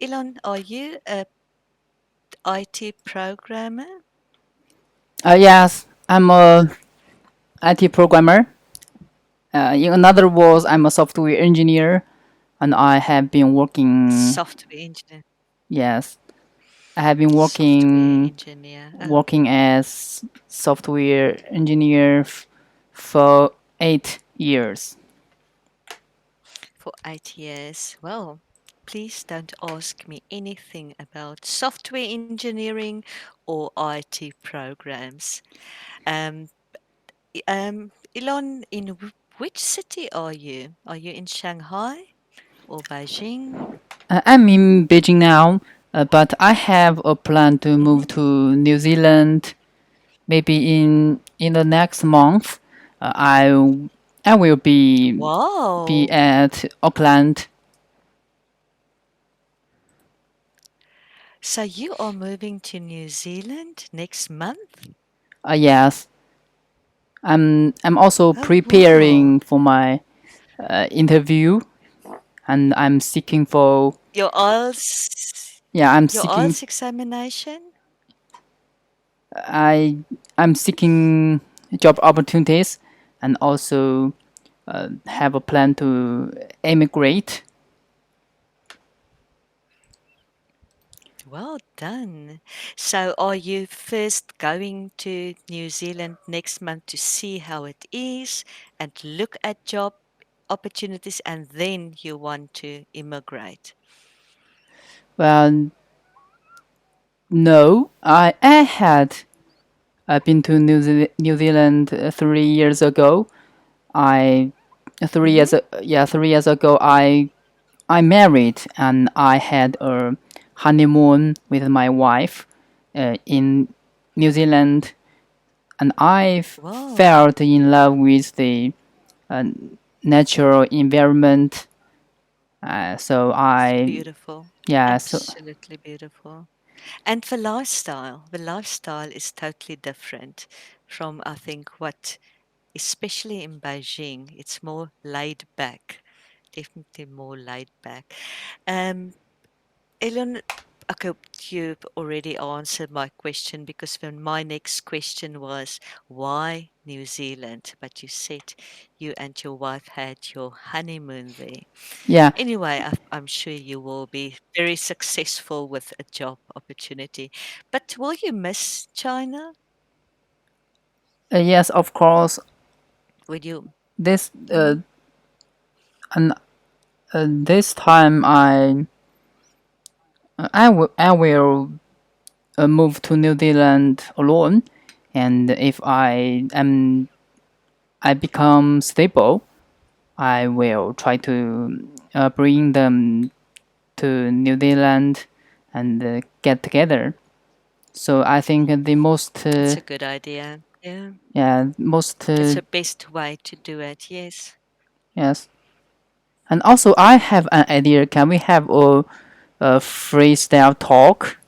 Elon, are you a IT programmer? Yes, I'm a IT programmer. In another words, I'm a software engineer, and I have been working. Software engineer. Yes, I have been Software working engineer. working as software engineer for 8 years. For 8 years. Well, please don't ask me anything about software engineering or IT programs. Um, Elon, in which city are you? Are you in Shanghai or Beijing? I'm in Beijing now, but I have a plan to move Hmm. to New Zealand maybe in the next month. I will be Wow. at Auckland. So you are moving to New Zealand next month? Yes, I'm also Oh, wow. preparing for my interview, and I'm seeking for Your IELTS, yeah I'm your seeking IELTS examination? I I'm seeking job opportunities, and also have a plan to emigrate. Well done. So are you first going to New Zealand next month to see how it is and look at job opportunities and then you want to immigrate? Well, no, I had been to New Zealand 3 years ago. I 3 years Hmm. yeah 3 years ago I married, and I had a honeymoon with my wife in New Zealand, and I Wow, felt in love with the uh, natural environment. So I beautiful. yeah so Absolutely beautiful. And the lifestyle is totally different from, I think, what, especially in Beijing, it's more laid back, definitely more laid back. Um, Elon, okay, you've already answered my question because then my next question was why New Zealand? But you said you and your wife had your honeymoon there. yeah Anyway, I'm sure you will be very successful with a job opportunity. But will you miss China? yes, of course. Will you? This Mm, and this time I will move to New Zealand alone, and if I become stable, I will try to bring them to New Zealand and get together. So I think the most it's a good idea. Yeah, yeah most it's the best way to do it. Yes. yes. And also I have an idea. Can we have a freestyle talk?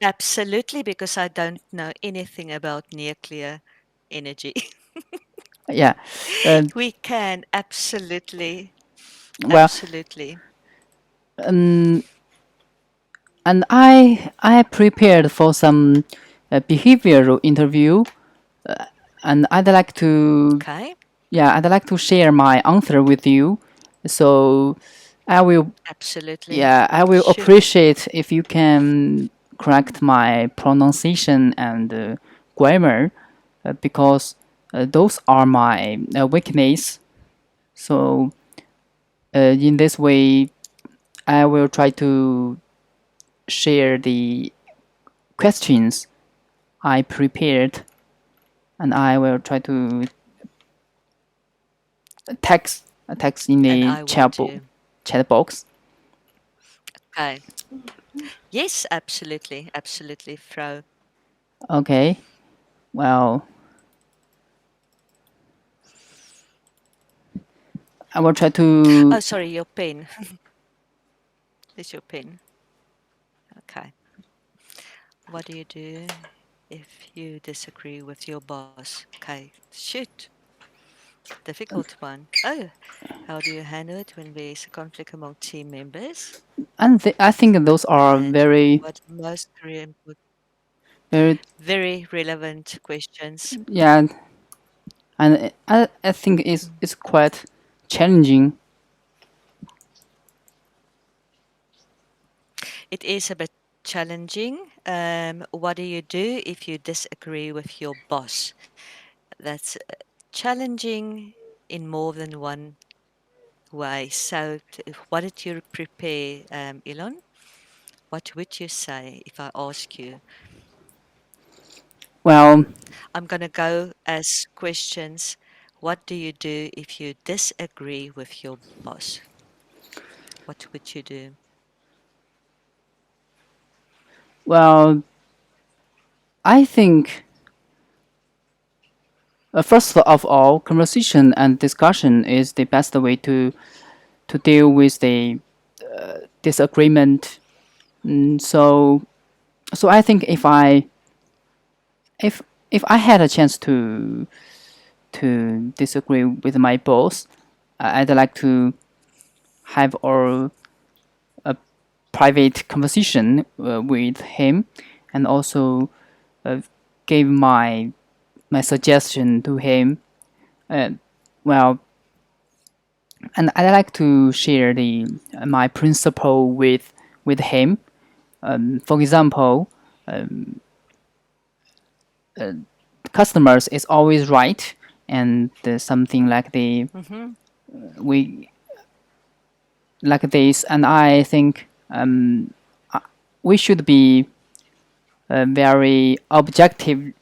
Absolutely, because I don't know anything about nuclear energy. Yeah. Uh, We can absolutely, well, absolutely. um, and I prepared for some behavioral interview, and Okay, I'd like to share my answer with you. So I will absolutely. yeah I will Shoot. appreciate if you can correct my pronunciation and grammar, because those are my weakness. So in this way, I will try to share the questions I prepared, and I will try to text in And the I will do. chat box. Okay. Yes, absolutely. Absolutely, Fro. Okay. Well, I will try to. Oh, sorry, your pen. Is your pen. Okay. What do you do if you disagree with your boss? Okay, shoot. Difficult one. Oh, how do you handle it when there's a conflict among team members? And I think those are And very, what most very important, very, very relevant questions. yeah, and I think it's quite challenging. It is a bit challenging. What do you do if you disagree with your boss? That's challenging in more than one way. So, what did you prepare, Elon? What would you say if I ask you? Well, I'm going to go as questions. What do you do if you disagree with your boss? What would you do? well, I think first of all, conversation and discussion is the best way to deal with the disagreement. So so I think if if I had a chance to disagree with my boss, I'd like to have a private conversation with him, and also uh, give my suggestion to him. Uh, well, and I like to share the my principle with him. For example, customers is always right, and something like the Mm-hmm. we like this, and I think we should be very objective.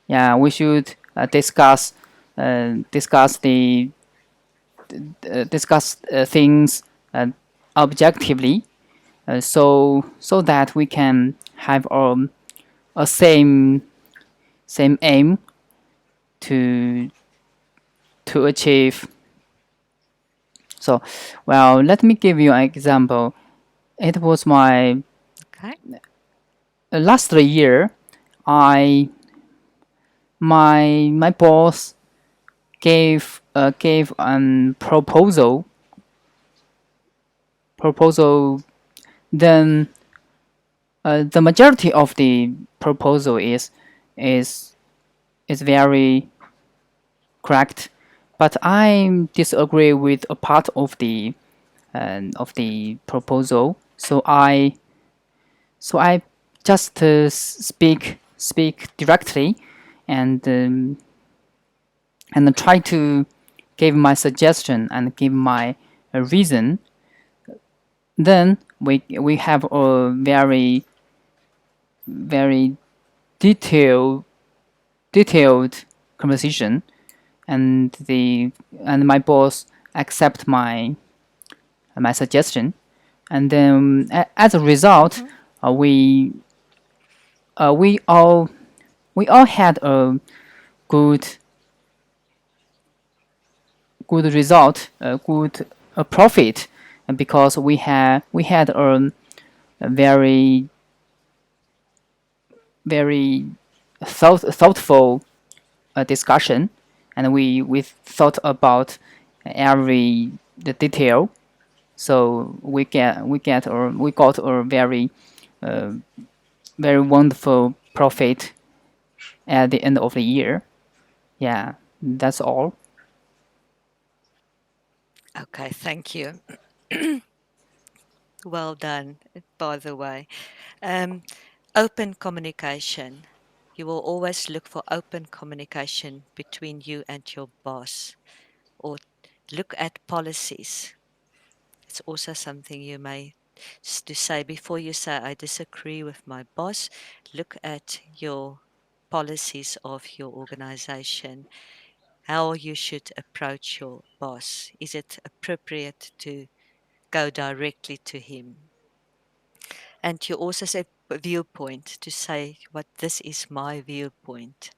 Yeah, we should discuss the discuss things objectively, so that we can have a same aim to achieve. So, well, let me give you an example. It was my Okay. last year. I my boss gave an proposal. Then the majority of the proposal is is very correct, but I disagree with a part of the proposal. So I just speak directly, and and try to give my suggestion and give my reason. Then we have a very detailed conversation, and the and my boss accept my suggestion, and then as a result, Mm-hmm. uh, we uh, we all we all had a good good result, a good profit, because we had a very thoughtful discussion, and we thought about every the detail. So we got a very wonderful profit at the end of the year. Yeah, that's all. Okay, thank you. Well done, by the way. Um, Open communication. You will always look for open communication between you and your boss, or look at policies. It's also something you may to say before you say, I disagree with my boss. Look at your policies of your organization, how you should approach your boss. Is it appropriate to go directly to him? And you also say viewpoint, to say what this is my viewpoint.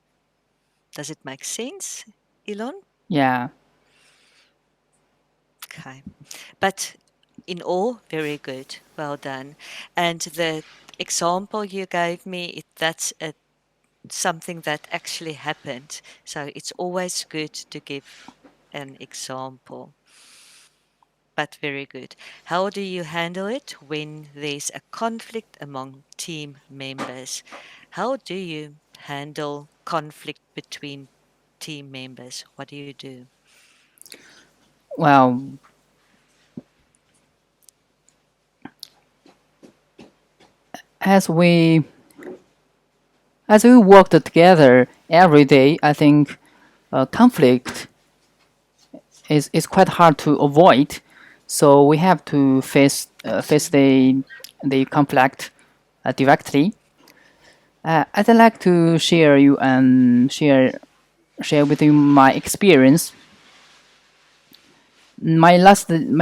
Does it make sense, Elon? Yeah, Okay. But in all, very good. Well done. And the example you gave me, that's a something that actually happened. So it's always good to give an example. But very good. How do you handle it when there's a conflict among team members? How do you handle conflict between team members? What do you do? Well, as we worked together every day, I think conflict is quite hard to avoid. So we have to face Absolutely. the conflict directly. I'd like to share with you my experience. My last during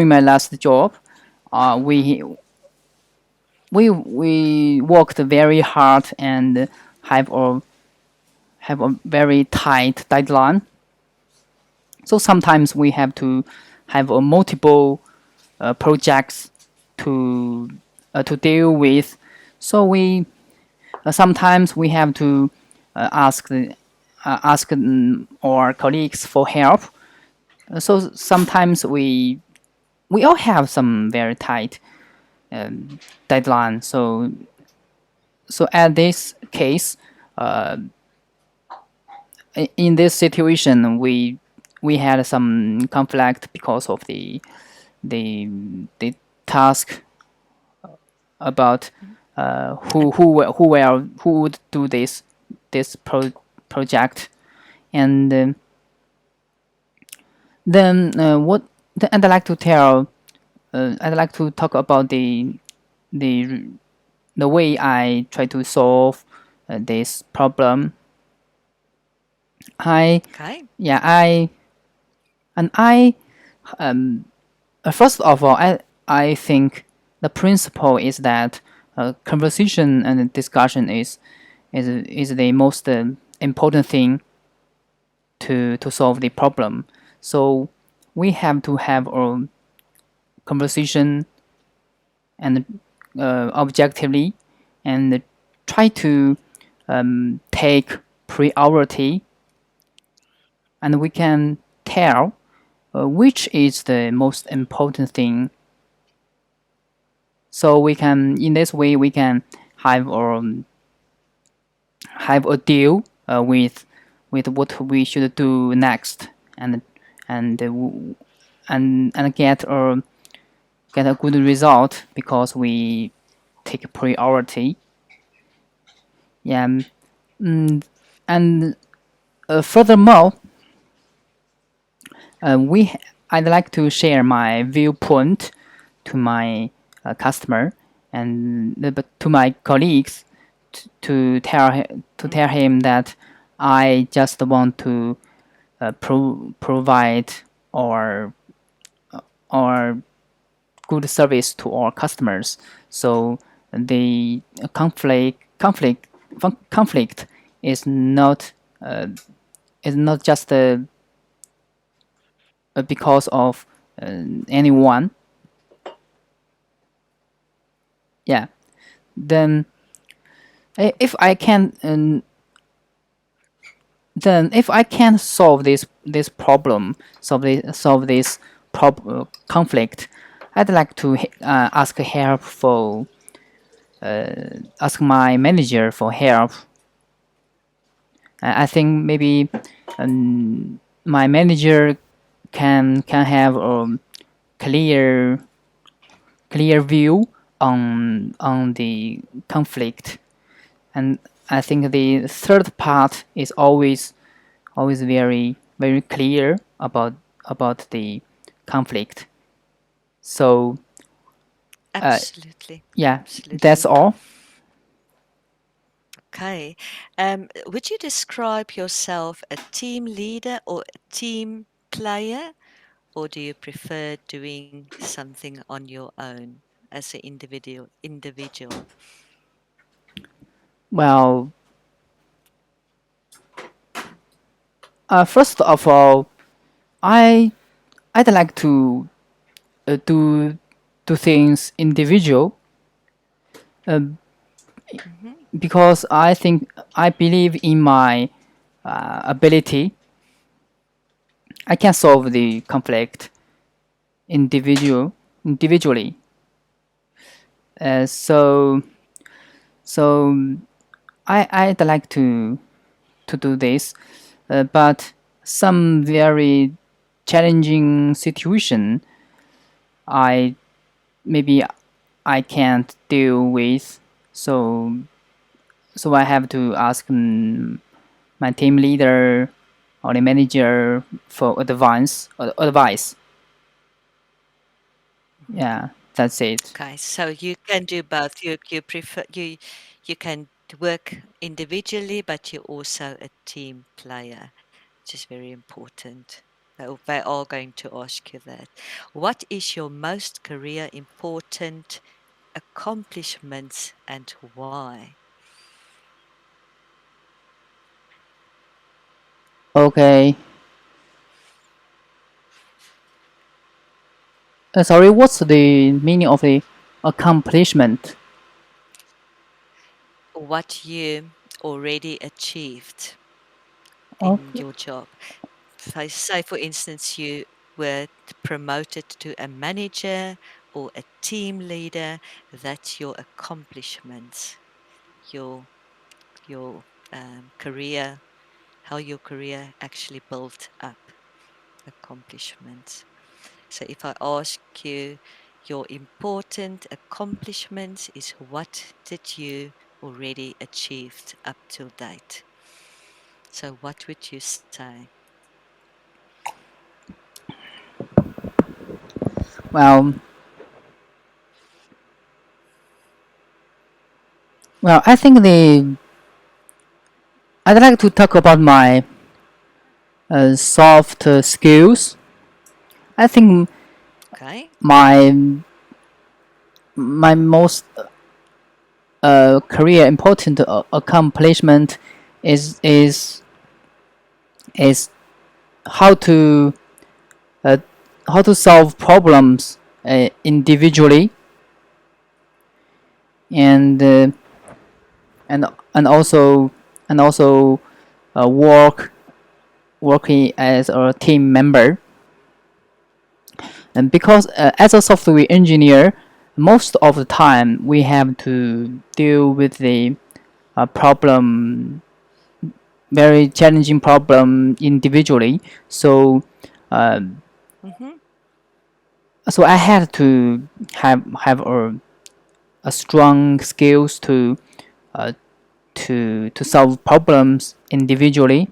my last job, uh, we we worked very hard and have a have a very tight deadline. So sometimes we have to have a multiple projects to deal with. So we sometimes we have to ask our colleagues for help. So sometimes we all have some very tight deadline. So at this case, in this situation, we had some conflict because of the the task about And who would do this project, and then what then I'd like to tell I'd like to talk about the the way I try to solve this problem. I okay, yeah I and I first of all I think the principle is that conversation and discussion is the most important thing to solve the problem. So we have to have a conversation and objectively and try to take priority, and we can tell which is the most important thing. So we can in this way we can have have a deal with what we should do next, and and and get a good result because we take priority. Yeah, and furthermore, we I'd like to share my viewpoint to my customer and to my colleagues to tell him that I just want to provide or or good service to our customers. So the conflict is not just because of anyone. Yeah. Then if I can then if I can solve this problem, solve this conflict, I'd like to ask help for ask my manager for help. I think maybe my manager can have a clear view on the conflict, and I think the third part is always very clear about the conflict. So absolutely, yeah, that's absolutely. all. Okay. Would you describe yourself a team leader or a team player, or do you prefer doing something on your own as an individual? Well, first of all, I I'd like to do things individual. because I think I believe in my ability. I can solve the conflict individually. So so I'd like to do this, but some very challenging situation I maybe I can't deal with. So I have to ask my team leader or the manager for advice. Mhm. Yeah, that's it. Okay, so you can do both. You prefer you can work individually, but you're also a team player, which is very important. They are going to ask you that. What is your most career important accomplishments and why? Okay. Sorry, what's the meaning of the accomplishment? What you already achieved in Okay. your job. So say, for instance, you were promoted to a manager or a team leader, that's your accomplishments, your your career, how your career actually built up accomplishments. So if I ask you, your important accomplishments is what did you already achieved up till date? So what would you say? Well, I think the I'd like to talk about my soft skills. I think Okay. my most career important accomplishment is is is how to uh, solve problems individually and and and also and also working as a team member. And because as a software engineer, most of the time we have to deal with the problem, very challenging problem individually. So uh, Mm-hmm. I had to have a strong skills uh, to solve problems individually.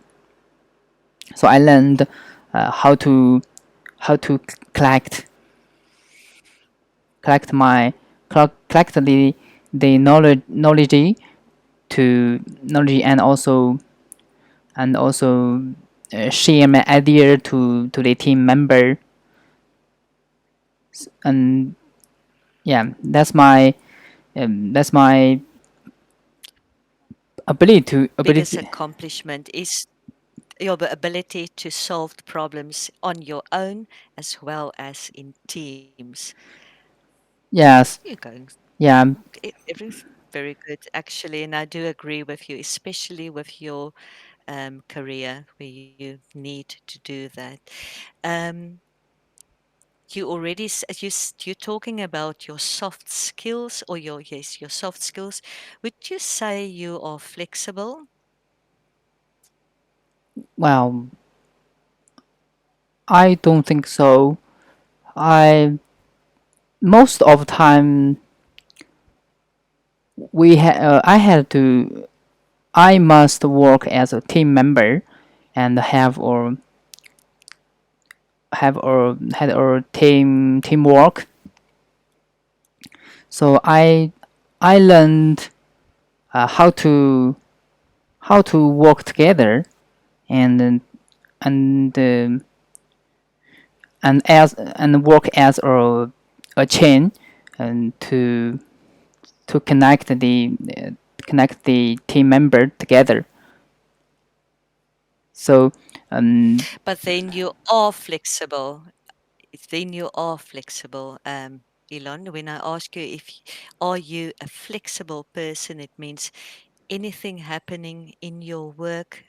So I learned how to how to collect collect my collect the knowledge to knowledge and also share my idea to the team member. And yeah, that's my Biggest ability. accomplishment is your ability to solve problems on your own as well as in teams. Yes, You're going yeah, everything very good actually, and I do agree with you, especially with your career where you need to do that. Um, you already you're talking about your soft skills or your yes your soft skills. Would you say you are flexible? well, I don't think so. I most of the time I had to I must work as a team member and had a teamwork. So I learned how to work together and and uh, and work as a chain and to connect the team member together. So um, But then you are flexible. Then you are flexible, Elon. When I ask you if are you a flexible person, it means anything happening in your work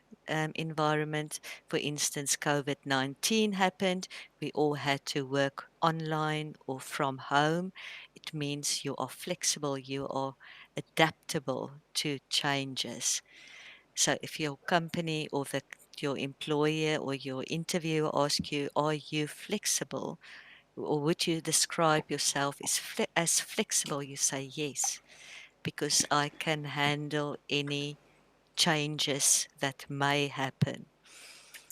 environment. For instance, COVID 19 happened, we all had to work online or from home. It means you are flexible, you are adaptable to changes. So if your company or your employer or your interviewer asks you, are you flexible? Or would you describe yourself as flexible? You say yes, because I can handle any changes that may happen.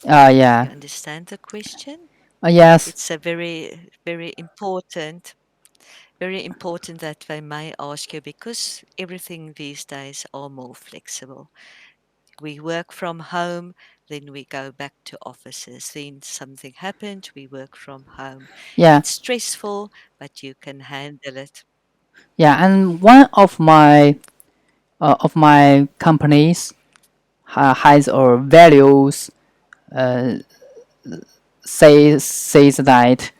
Yeah. You understand the question? Yes. It's a very, very important that they may ask you because everything these days are more flexible. We work from home, then we go back to offices. Then something happened, we work from home. Yeah. It's stressful, but you can handle it. Yeah. And one of my companies has or values says that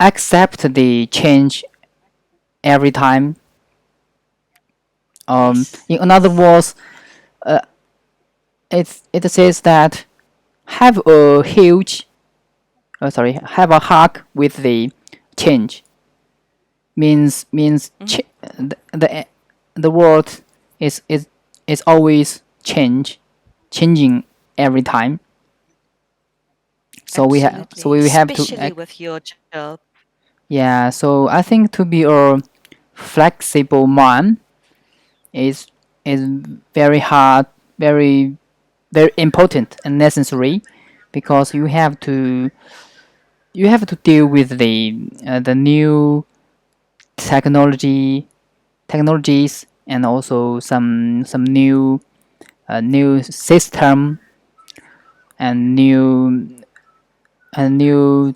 accept the change every time. Yes, In other words, it says that have a have a hug with the change. Means hmm, the world is always changing every time. So absolutely. we have to Especially with your job. yeah. So I think to be a flexible man is is very hard, very very important and necessary because you have to deal with the new technology technologies and also some new system and new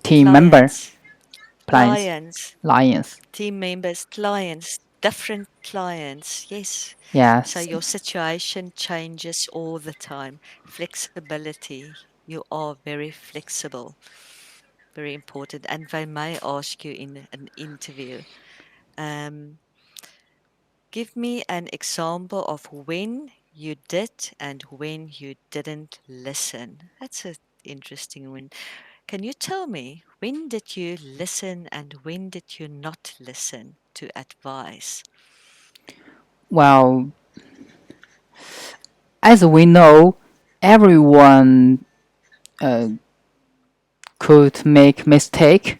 team member Clients, clients clients, lions. team members, clients, different clients. Yes. So Yes. your situation changes all the time. Flexibility. You are very flexible, very important. And they may ask you in an interview, um, give me an example of when you did and when you didn't listen. That's an interesting one. Can you tell me when did you listen and when did you not listen to advice? Well, as we know, everyone could make mistake.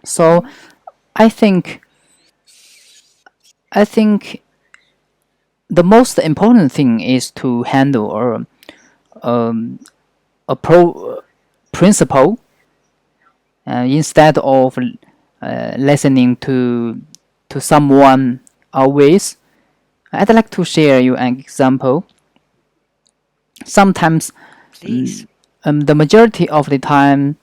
So Hmm. I think I think the most important thing is to handle a principle instead of listening to someone always. I'd like to share you an example. Sometimes Please. the majority of the time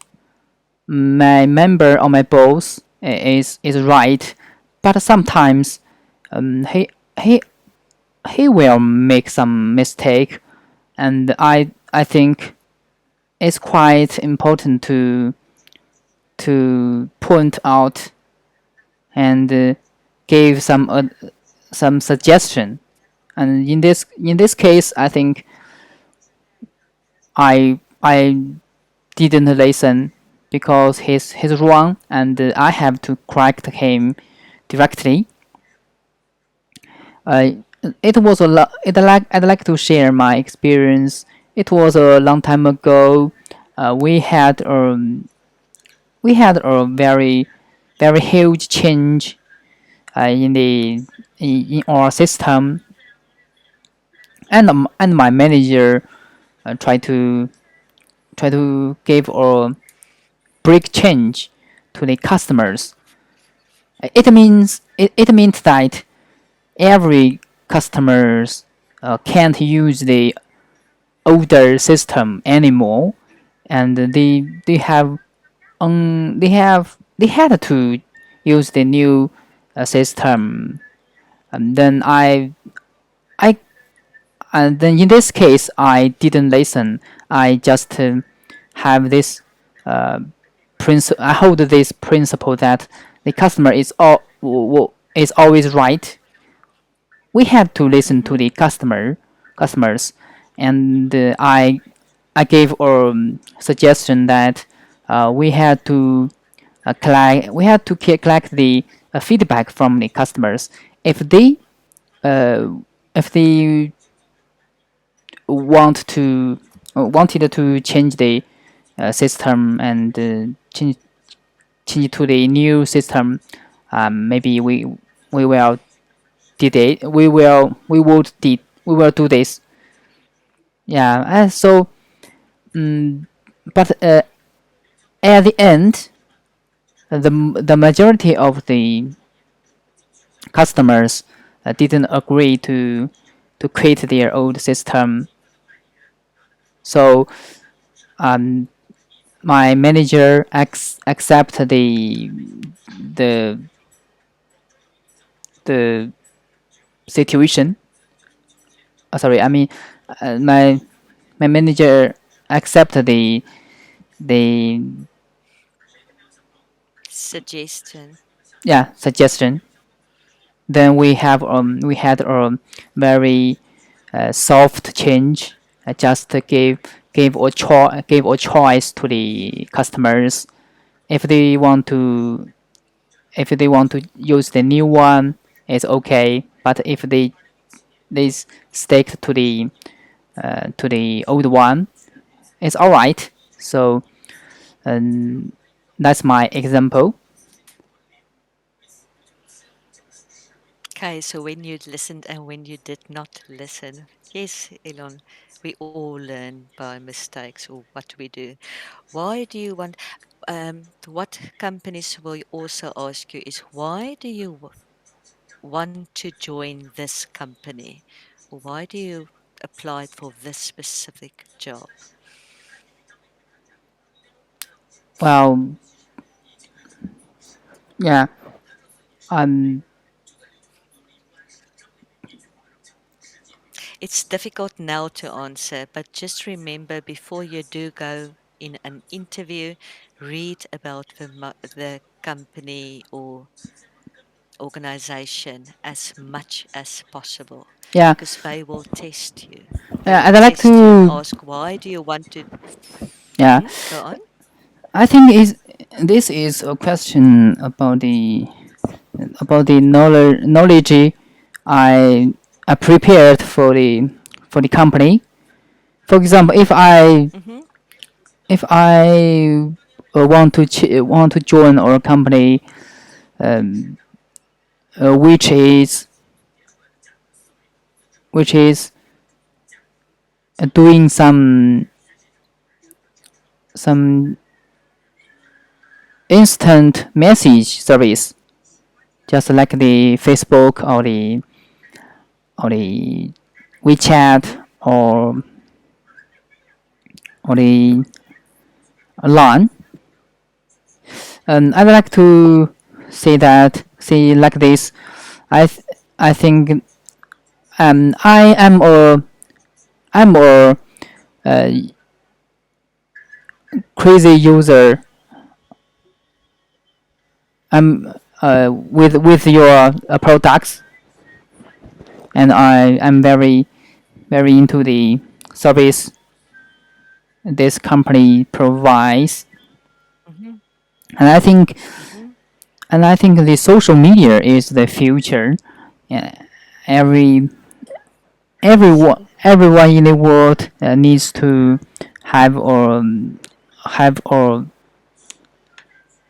my member or my boss is right, but sometimes he he he will make some mistake, and I think it's quite important to point out and give some suggestion. And in this case, I think I didn't listen because he's wrong, and I have to correct him directly. Uh, it was a lot. I'd like to share my experience. It was a long time ago. We had a very huge change in in our system, and my manager tried to give a big change to the customers. It means that every customers can't use the older system anymore, and they had to use the new system. And then I and then in this case I didn't listen. I just have this I hold this principle that the customer is always right. we had to listen to Mm-hmm. the customers, and I gave a suggestion that we had to collect the feedback from the customers. If they uh, if they wanted to change the system and change to the new system, maybe we will did it. We will do this. Yeah, and so but at the end, the majority of the customers didn't agree to quit their old system. So um, my manager accept the the situation. Sorry, I mean my manager accept the Suggestion. yeah suggestion. Then we had a very soft change. I just gave a choice to the customers if they want to use the new one, it's okay. But if they stick to the old one, it's all right. So um, that's my example. Okay, so when you listened and when you did not listen. Yes, Elon, we all learn by mistakes or what we do. Why do you want, what companies will also ask you is why do you want to join this company? Or why do you apply for this specific job? Well, yeah, um, It's difficult now to answer, but just remember before you do go in an interview, read about the company or organization as much as possible yeah, because they will test you. They yeah. will I'd like test you and to ask, why do you want to? yeah. Go on. I think is this is a question about the knowledge I I prepared for the company. For example, Mm-hmm. if I want to join our company, um, which is doing some instant message service, just like the Facebook or the Mm-hmm. WeChat or the LAN. And I'd like to say like this. I think I'm a uh, crazy user. I'm with your products, and I'm very into the service this company provides. Mm-hmm. And I think Mm-hmm. the social media is the future. Yeah, every everyone in the world needs to have or have or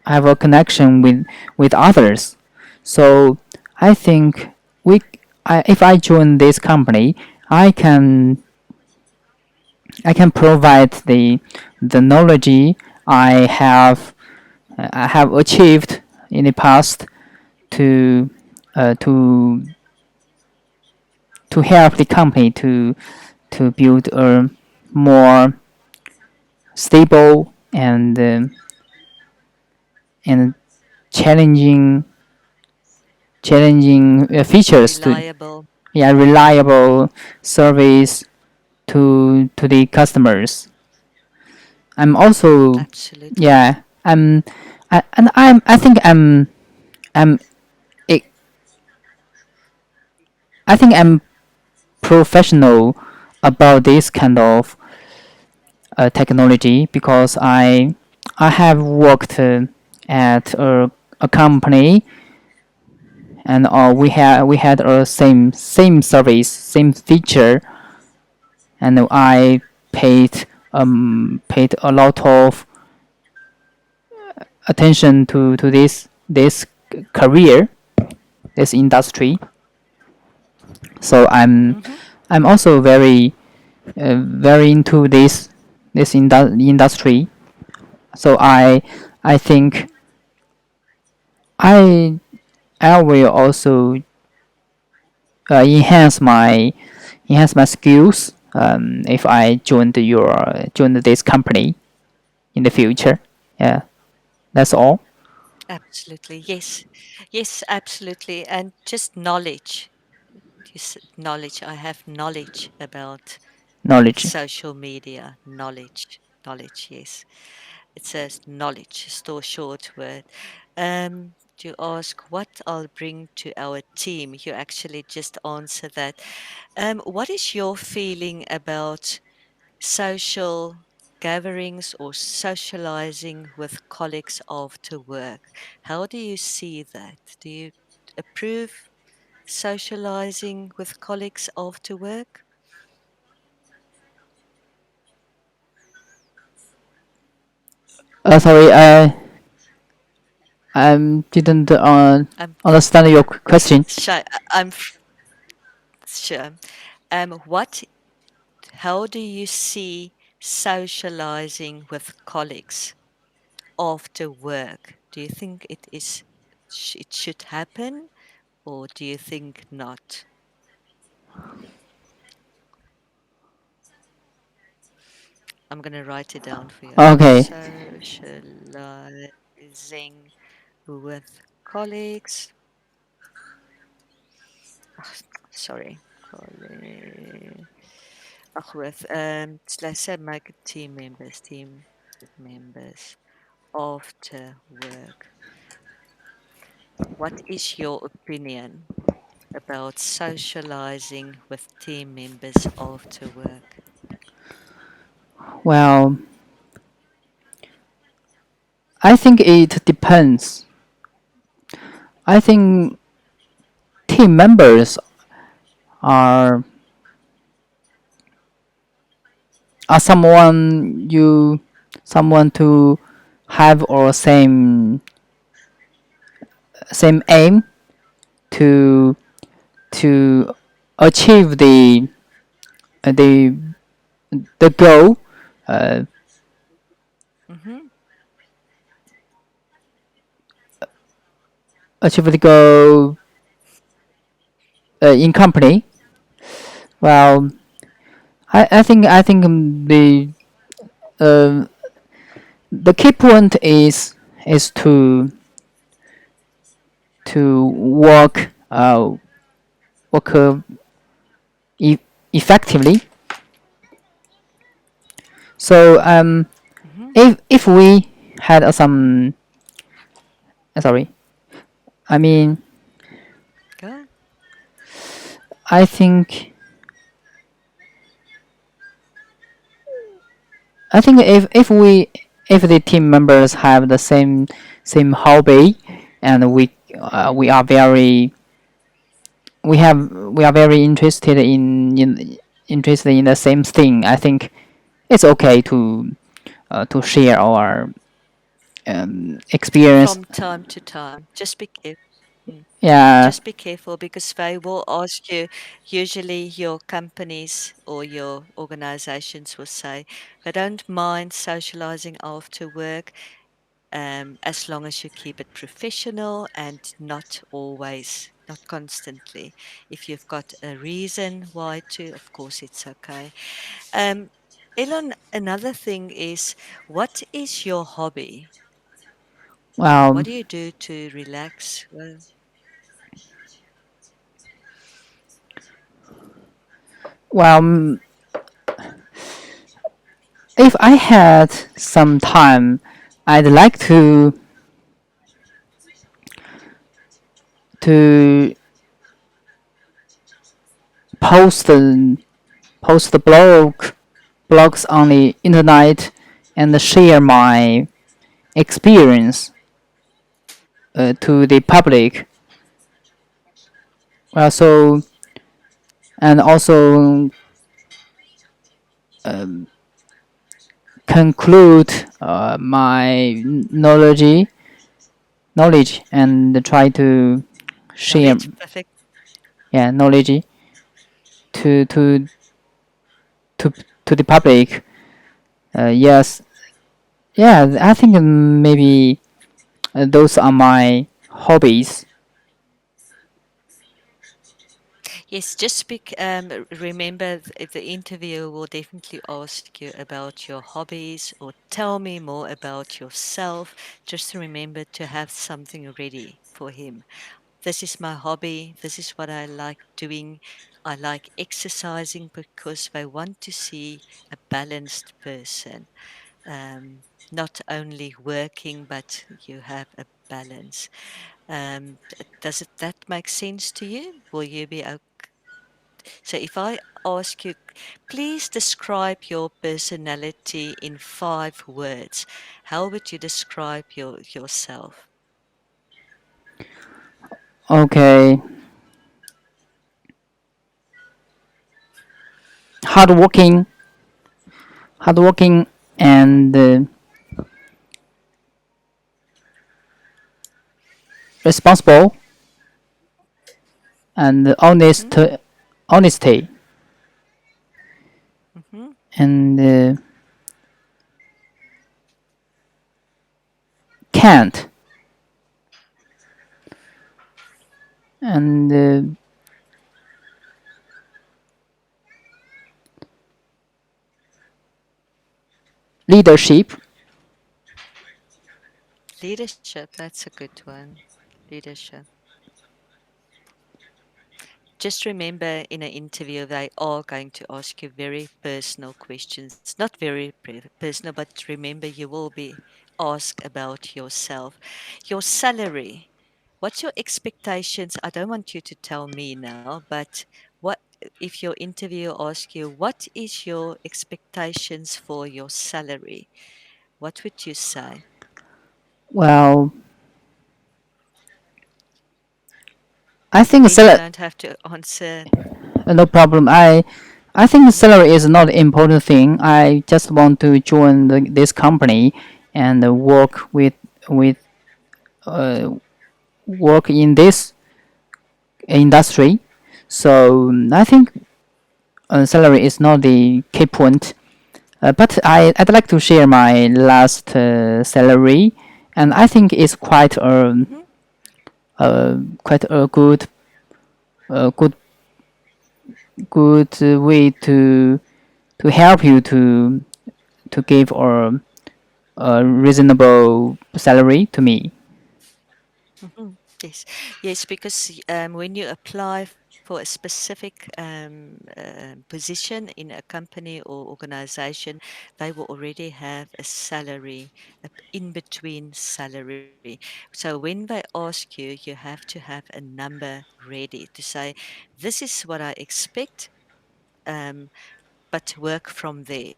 have a connection with others. So I think if I join this company, I can I can provide the knowledge I have achieved in the past to uh, to to help the company to build a more stable and challenging features to Reliable. yeah reliable service to the customers. I'm also Absolutely. yeah I think I'm I think I'm professional about this kind of technology because I have worked at a company, and we had a same service, same feature, and I paid a lot of attention to this career, this industry. So Mm-hmm. I'm also very into this industry. So I think I I will also enhance my skills if I joined this company in the future. Yeah, that's all. Absolutely. Yes. Yes, absolutely. And just knowledge. Just knowledge. I have knowledge about Knowledge. social media. Knowledge. Knowledge, yes. It says knowledge, store short word. To ask what I'll bring to our team, you actually just answer that. What is your feeling about social gatherings or socializing with colleagues after work? How do you see that? Do you approve socializing with colleagues after work? Sorry, I didn't I'm understand your question. shy. Sure. What How do you see socializing with colleagues after work? Do you think it should happen, or do you think not? I'm going to write it down for you. Okay. Socializing with colleagues. Sorry, colleague. With let's say make team members after work. What is your opinion about socializing with team members after work? Well, I think it depends. I think team members are someone to have or same aim to to achieve uh, the the goal, uh, Mm-hmm. achieve the goal in company. Well, I think uh, the key point is to work e- effectively. So Mm-hmm. if we had some sorry, I mean Go. I think if the team members have the same hobby, and we are we are very interested in the same thing. I think it's okay to share our experience. From time to time, just be careful. Yeah. Just be careful because they will ask you. Usually, your companies or your organizations will say they don't mind socializing after work, as long as you keep it professional and not always, not constantly. If you've got a reason why to, of course, it's okay. Um, Elon, another thing is, what is your hobby? What Well, do you do to relax? Well, well, if I had some time, I'd like to post post blogs on the internet and share my experience to the public. So and also conclude my knowledge and try to share, Knowledge, perfect. yeah, knowledge to to to to the public. Yes, yeah, I think maybe those are my hobbies. Yes, just speak. Remember, the interviewer will definitely ask you about your hobbies or tell me more about yourself. Just remember to have something ready for him. This is my hobby. This is what I like doing. I like exercising because they want to see a balanced person. Not only working, but you have a balance. Does that make sense to you? Will you be okay? So if I ask you, please describe your personality in 5 words, how would you describe yourself? Okay, hardworking, hardworking, and responsible and Mm-hmm, honesty, mm-hmm. and can't, and leadership. Leadership, that's a good one. Leadership. Just remember in an interview, they are going to ask you very personal questions. Not very personal, but remember you will be asked about yourself. Your salary. What's your expectations? I don't want you to tell me now, but what if your interviewer asks you, what is your expectations for your salary? What would you say? Well, I think Then you don't have to answer. no problem. I think Mhm, salary is not an important thing. I just want to join this company and work with uh, work in this industry. So I think salary is not the key point. But I'd like to share my last salary, and I think it's mhm. quite a good way to help you to give a reasonable salary to me. Mhm. Yes, yes, because when you apply for a specific position in a company or organization, they will already have a salary, in between salary. So when they ask you, you have to have a number ready to say, this is what I expect, um, but work from there.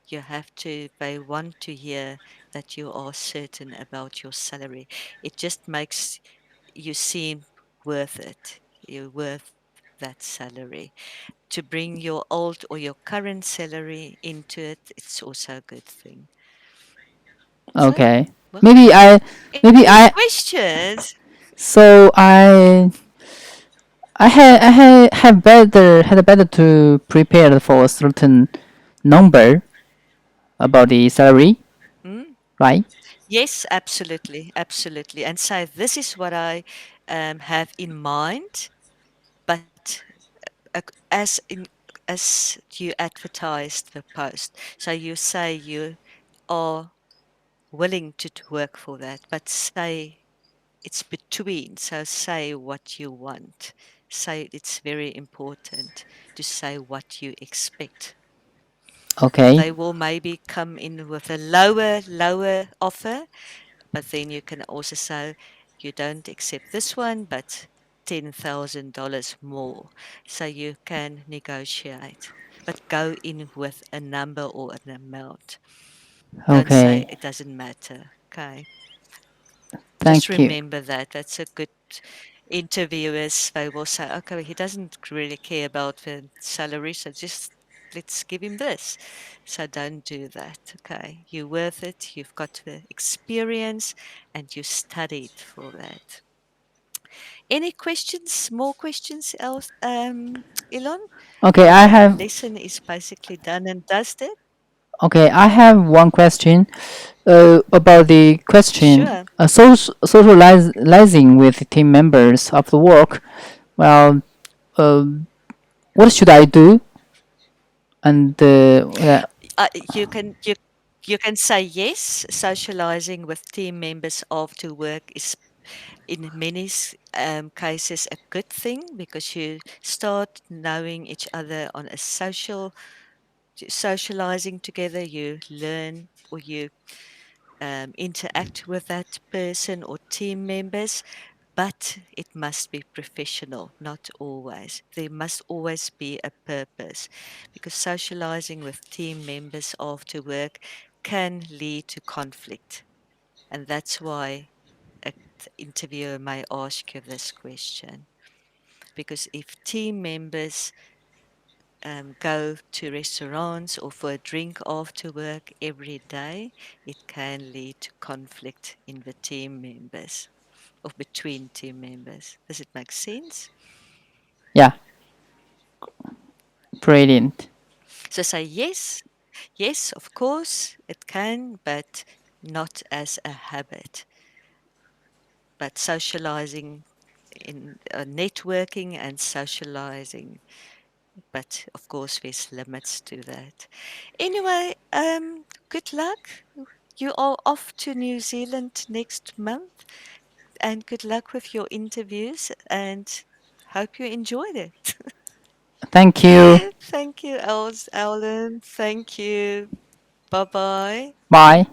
You have to, they want to hear that you are certain about your salary. It just makes you seem worth it. You're worth that salary. To bring your old or your current salary into it, it's also a good thing. So, Okay. well, Maybe I any maybe I questions? so have better had better to prepare for a certain number about the salary, Hmm? right? Yes, absolutely, absolutely. And so this is what I have in mind, but as you advertised the post, so you say you are willing to work for that, but say it's between. So say what you want. Say it's very important to say what you expect. Okay. They will maybe come in with a lower offer, but then you can also say you don't accept this one, but $10,000 more. So you can negotiate, but go in with a number or an amount. Don't say Okay. it doesn't matter. Okay. Just Thank you. remember that. That's a good interviewers. They will say, okay, he doesn't really care about the salary, so just let's give him this. So don't do that. Okay. You're worth it. You've got the experience and you studied for that. Any questions? More questions, else, Elon? Okay, I The have lesson is basically done and dusted. okay, I have one question. About the question, Sure. socializing with team members after work. Well, uh, what should I do? And You can you can say yes. Socializing with team members after work is in many cases a good thing because you start knowing each other on a socializing together. You learn or you interact with that person or team members, but it must be professional, not always. There must always be a purpose because socializing with team members after work can lead to conflict. And that's why a interviewer may ask you this question. Because if team members go to restaurants or for a drink after work every day, it can lead to conflict in the team members or between team members. Does it make sense? yeah, brilliant. So say yes, yes, of course it can, but not as a habit. But socializing in networking and socializing, but of course there's limits to that. Anyway, good luck. You are off to New Zealand next month, and good luck with your interviews. And hope you enjoyed it. Thank you. Thank you, Alan. Thank you. Bye bye. Bye.